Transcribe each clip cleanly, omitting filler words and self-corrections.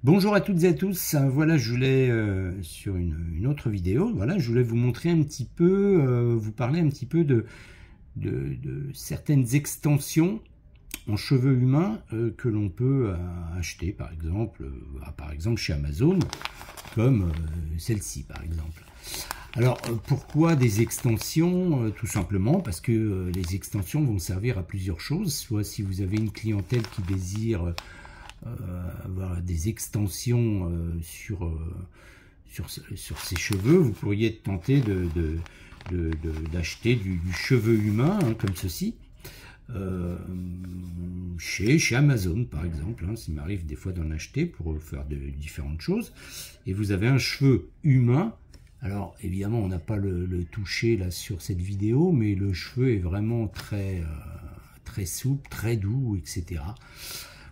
Bonjour à toutes et à tous, voilà je voulais sur une autre vidéo, voilà je voulais vous montrer un petit peu, vous parler un petit peu de certaines extensions en cheveux humains que l'on peut acheter par exemple chez Amazon, comme celle-ci par exemple. Alors pourquoi des extensions? Tout simplement parce que les extensions vont servir à plusieurs choses, soit si vous avez une clientèle qui désire avoir des extensions sur ses cheveux, vous pourriez être tenté d'acheter du cheveu humain comme ceci chez Amazon par exemple. Il m'arrive des fois d'en acheter pour faire de différentes choses, et vous avez un cheveu humain. Alors évidemment on n'a pas le toucher là sur cette vidéo, mais le cheveu est vraiment très souple, très doux, etc.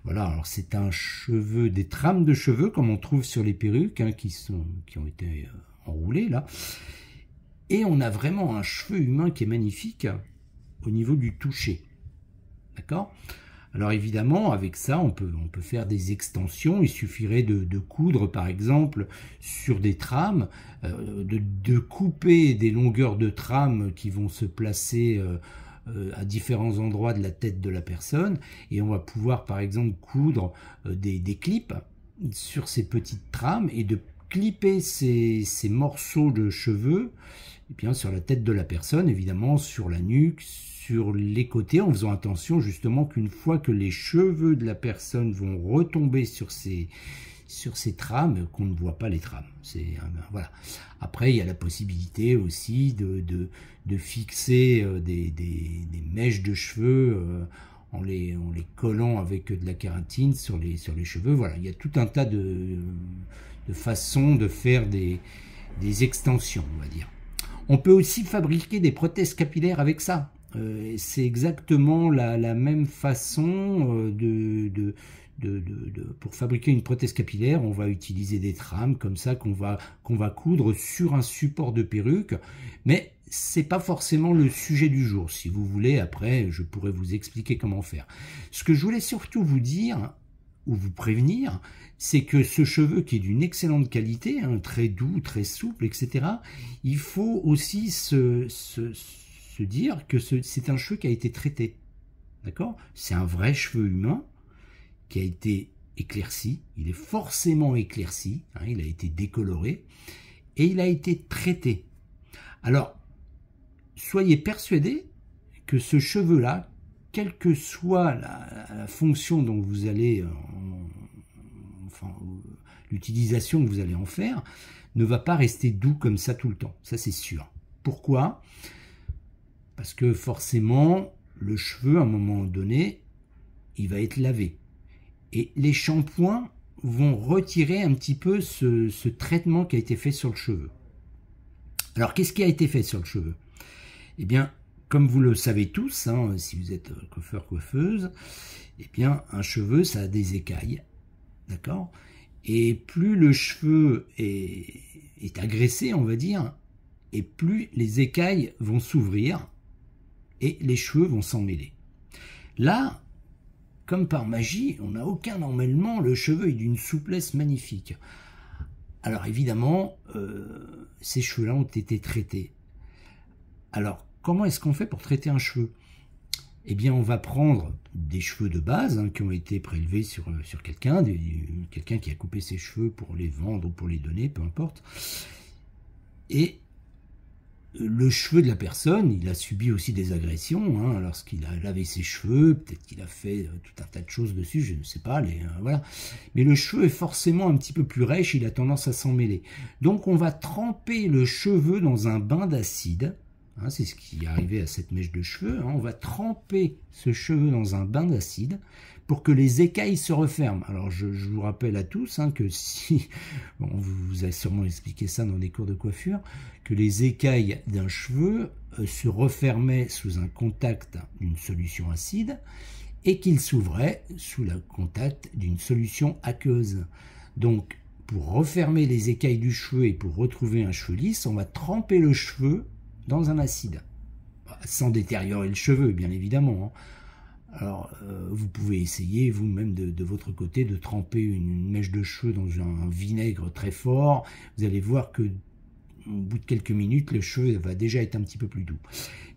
Voilà, alors c'est un cheveu, des trames de cheveux comme on trouve sur les perruques qui ont été enroulées là. Et on a vraiment un cheveu humain qui est magnifique au niveau du toucher. D'accord? Alors évidemment, avec ça, on peut faire des extensions. Il suffirait de coudre, par exemple, sur des trames, de couper des longueurs de trames qui vont se placer à différents endroits de la tête de la personne, et on va pouvoir par exemple coudre des clips sur ces petites trames et de clipper ces morceaux de cheveux et bien sur la tête de la personne, évidemment sur la nuque, sur les côtés, en faisant attention justement qu'une fois que les cheveux de la personne vont retomber sur ces trames, qu'on ne voit pas les trames. Voilà. Après, il y a la possibilité aussi de fixer des mèches de cheveux en les collant avec de la kératine sur les cheveux. Voilà, il y a tout un tas de façons de faire des extensions, on va dire. On peut aussi fabriquer des prothèses capillaires avec ça. C'est exactement la même façon pour fabriquer une prothèse capillaire. On va utiliser des trames comme ça qu'on va coudre sur un support de perruque, mais c'est pas forcément le sujet du jour. Si vous voulez, après je pourrais vous expliquer comment faire. Ce que je voulais surtout vous dire ou vous prévenir, c'est que ce cheveu qui est d'une excellente qualité, très doux, très souple, etc., il faut aussi se dire que c'est un cheveu qui a été traité. D'accord? C'est un vrai cheveu humain qui a été éclairci, il est forcément éclairci, il a été décoloré, et il a été traité. Alors, soyez persuadés que ce cheveu-là, quelle que soit la fonction dont vous allez, l'utilisation que vous allez en faire, ne va pas rester doux comme ça tout le temps, ça c'est sûr. Pourquoi? Parce que forcément, le cheveu, à un moment donné, il va être lavé. Et les shampoings vont retirer un petit peu ce traitement qui a été fait sur le cheveu. Alors, qu'est-ce qui a été fait sur le cheveu? Eh bien, comme vous le savez tous, si vous êtes coiffeur, coiffeuse, eh bien, un cheveu, ça a des écailles. D'accord? Et plus le cheveu est agressé, on va dire, et plus les écailles vont s'ouvrir et les cheveux vont s'en mêler. Là, comme par magie, on n'a aucun emmêlement, le cheveu est d'une souplesse magnifique. Alors évidemment, ces cheveux-là ont été traités. Alors, comment est-ce qu'on fait pour traiter un cheveu? Eh bien, on va prendre des cheveux de base qui ont été prélevés sur quelqu'un qui a coupé ses cheveux pour les vendre ou pour les donner, peu importe. Et le cheveu de la personne, il a subi aussi des agressions lorsqu'il a lavé ses cheveux, peut-être qu'il a fait tout un tas de choses dessus, je ne sais pas, voilà. Mais le cheveu est forcément un petit peu plus rêche, il a tendance à s'en mêler. Donc on va tremper le cheveu dans un bain d'acide, c'est ce qui est arrivé à cette mèche de cheveux, on va tremper ce cheveu dans un bain d'acide pour que les écailles se referment. Alors je vous rappelle à tous que si, on vous a sûrement expliqué ça dans des cours de coiffure, que les écailles d'un cheveu se refermaient sous un contact d'une solution acide et qu'ils s'ouvraient sous le contact d'une solution aqueuse. Donc pour refermer les écailles du cheveu et pour retrouver un cheveu lisse, on va tremper le cheveu dans un acide, sans détériorer le cheveu bien évidemment. Alors, vous pouvez essayer vous-même de votre côté de tremper une mèche de cheveux dans un vinaigre très fort. Vous allez voir que au bout de quelques minutes, le cheveu va déjà être un petit peu plus doux.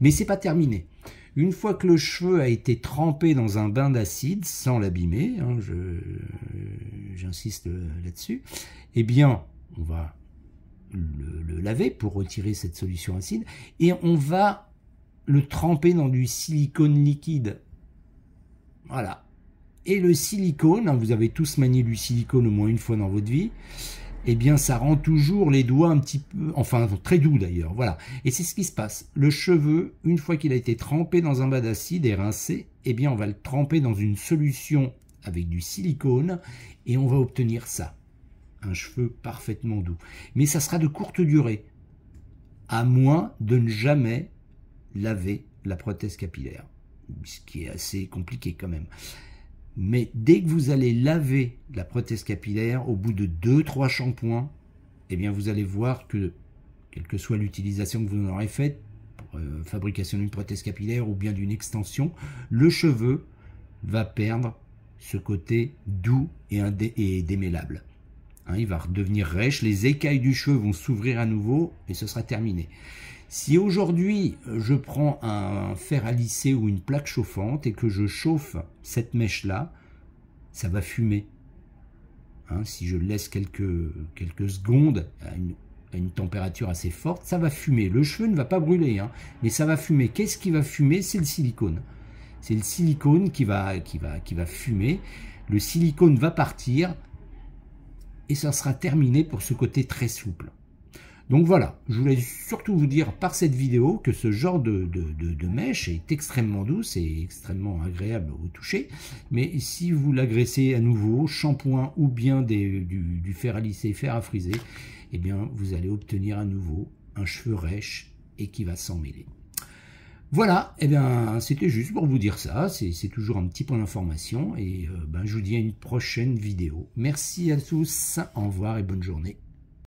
Mais c'est pas terminé. Une fois que le cheveu a été trempé dans un bain d'acide, sans l'abîmer, hein, j'insiste là-dessus, eh bien, on va le laver pour retirer cette solution acide et on va le tremper dans du silicone liquide. Voilà. Et le silicone, hein, vous avez tous manié du silicone au moins une fois dans votre vie, eh bien ça rend toujours les doigts un petit peu, enfin très doux d'ailleurs, voilà. Et c'est ce qui se passe. Le cheveu, une fois qu'il a été trempé dans un bain d'acide et rincé, eh bien on va le tremper dans une solution avec du silicone et on va obtenir ça. Un cheveu parfaitement doux. Mais ça sera de courte durée, à moins de ne jamais laver la prothèse capillaire, ce qui est assez compliqué quand même. Mais dès que vous allez laver la prothèse capillaire, au bout de 2-3 shampoings, eh bien vous allez voir que, quelle que soit l'utilisation que vous en aurez faite, pour fabrication d'une prothèse capillaire ou bien d'une extension, le cheveu va perdre ce côté doux et démêlable. Hein, il va redevenir rêche, les écailles du cheveu vont s'ouvrir à nouveau et ce sera terminé. Si aujourd'hui je prends un fer à lisser ou une plaque chauffante et que je chauffe cette mèche-là, ça va fumer. Hein, si je laisse quelques secondes à une température assez forte, ça va fumer. Le cheveu ne va pas brûler, hein, mais ça va fumer. Qu'est-ce qui va fumer? C'est le silicone. C'est le silicone qui va fumer. Le silicone va partir et ça sera terminé pour ce côté très souple. Donc voilà, je voulais surtout vous dire par cette vidéo que ce genre de mèche est extrêmement douce et extrêmement agréable au toucher. Mais si vous l'agressez à nouveau, shampoing ou bien du fer à lisser, fer à friser, eh bien vous allez obtenir à nouveau un cheveu rêche et qui va s'en mêler. Voilà, eh bien c'était juste pour vous dire ça, c'est toujours un petit point d'information et je vous dis à une prochaine vidéo. Merci à tous, au revoir et bonne journée.